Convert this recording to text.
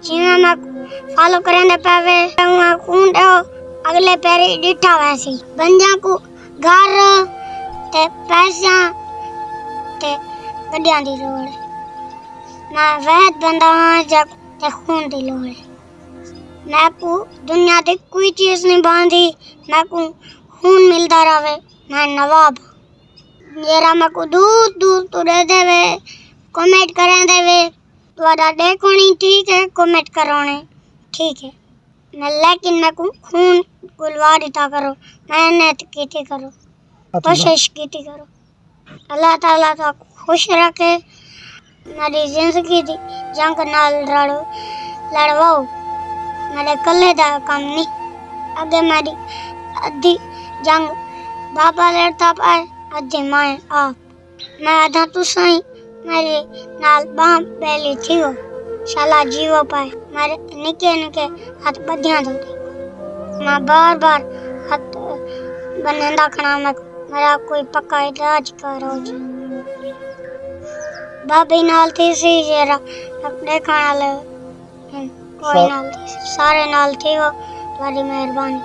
जिवें मैं फॉलो करेंदे पावे मैं खून दो अगले पैरी डिठा वैसी बंजा को घर ते पैसा ते गड्डियां दी लोड़ है। मैं वैद बंदा हां जब ते खून दी लोड़ है। मैं को दुनिया दी कोई चीज नहीं बांधी मैं को खून मिलता रहे मैं नवाब जरा मैं को दूर दूर तो दे देवे कमेंट करें देवे तुम्हारा देखोनी ठीक है कमेंट करोने ठीक है मैं लेकिन मैं को खून गुलवारिता करो मेहनत कीती करो कोशिश कीती करो अल्लाह ताला तो खुश रखे मेरी जिंदगी दी जंग नाल लड़वाओ मेरे कल्ले दा काम नहीं आगे मेरी अद्धी जंग बाबा लड़ता पाए अद्धी माए आप मैं आधा तू सही मेरे नाल बाम पहले थियो शाला जीवो पाए मेरे निके निके हाथ बधिया दो मैं बार बार हाथ बनेंदा खना मैं मेरा कोई पक्का इलाज करो भाभी नाल थी सी जरा अपने खाना ले कोई नाल थी सारे नाल थी वो तुम्हारी मेहरबानी।